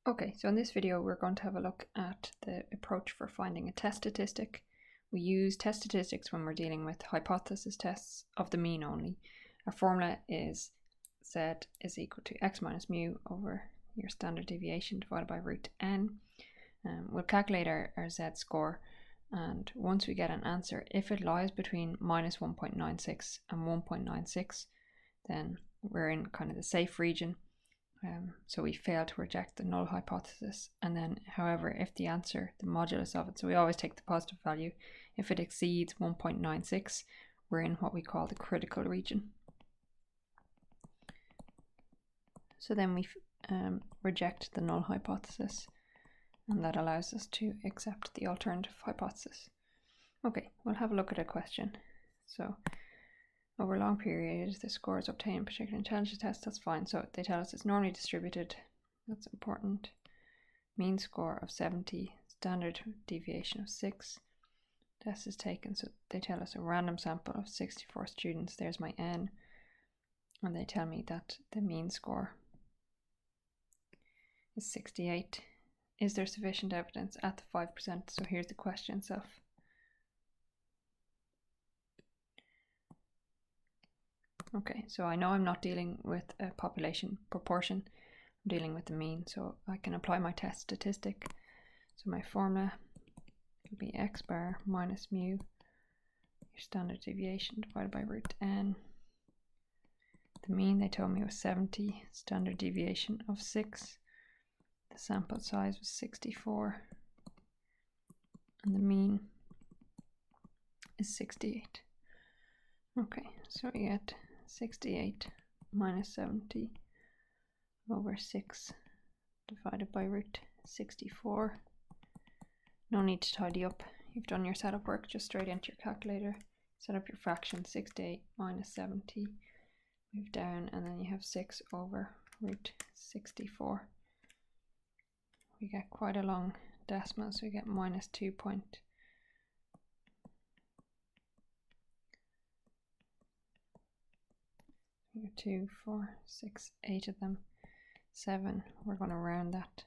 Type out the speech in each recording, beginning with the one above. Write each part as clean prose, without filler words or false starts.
Okay, so in this video we're going to have a look at the approach for finding a test statistic. We use test statistics when we're dealing with hypothesis tests of the mean only. Our formula is z is equal to x minus mu over your standard deviation divided by root n. We'll calculate our z-score, and once we get an answer, if it lies between minus 1.96 and 1.96, then we're in kind of the safe region. So we fail to reject the null hypothesis. And then, however, if the answer, the modulus of it, so we always take the positive value, if it exceeds 1.96, we're in what we call the critical region. So then we reject the null hypothesis, and that allows us to accept the alternative hypothesis. Okay, we'll have a look at a question. So over a long period, the scores obtained, particularly in intelligence tests, that's fine. So they tell us it's normally distributed, that's important. Mean score of 70, standard deviation of 6. Test is taken, so they tell us a random sample of 64 students. There's my n, and they tell me that the mean score is 68. Is there sufficient evidence at the 5%? So here's the question itself. Okay, so I know I'm not dealing with a population proportion, I'm dealing with the mean, so I can apply my test statistic. So my formula will be x bar minus mu, your standard deviation divided by root n. The mean they told me was 70, standard deviation of 6. The sample size was 64, and the mean is 68. Okay, so we get 68 minus 70 over 6 divided by root 64. No need to tidy up. You've done your setup work, just straight into your calculator. Set up your fraction, 68 minus 70. Move down, and then you have 6 over root 64. We get quite a long decimal, so we get minus 2. 2, 4, 6, 8 of them, 7, we're going to round that,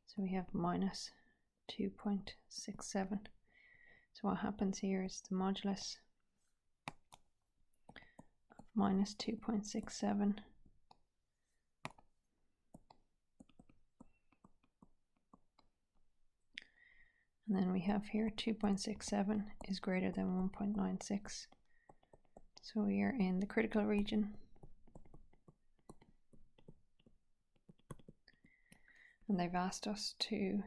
so we have minus 2.67. So what happens here is the modulus of minus 2.67 and then we have here 2.67 is greater than 1.96. So we are in the critical region, and they've asked us to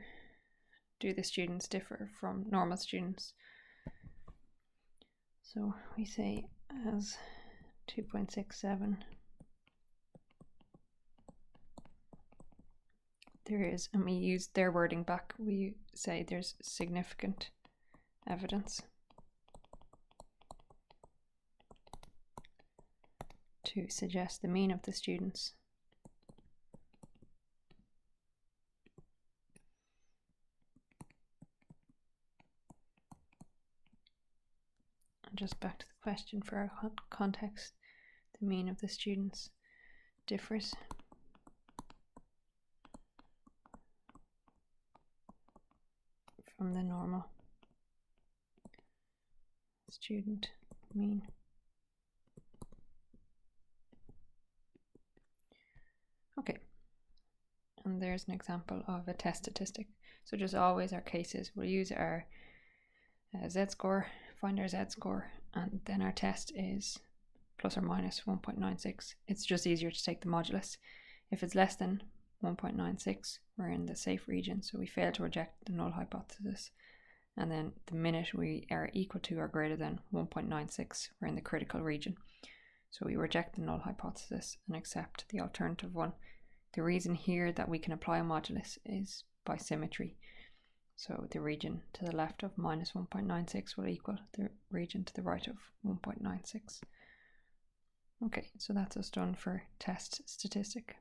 do the students differ from normal students. So we say as 2.67 there is, and we use their wording back, we say there's significant evidence to suggest the mean of the students and just back to the question for our context, the mean of the students differs from the normal student mean. Okay, and there's an example of a test statistic. So just always our cases, we'll use our z-score, find our z-score, and then our test is plus or minus 1.96. It's just easier to take the modulus. If it's less than 1.96, we're in the safe region, so we fail to reject the null hypothesis. And then the minute we are equal to or greater than 1.96, we're in the critical region. So we reject the null hypothesis and accept the alternative one. The reason here that we can apply a modulus is by symmetry. So the region to the left of minus 1.96 will equal the region to the right of 1.96. Okay, so that's us done for test statistic.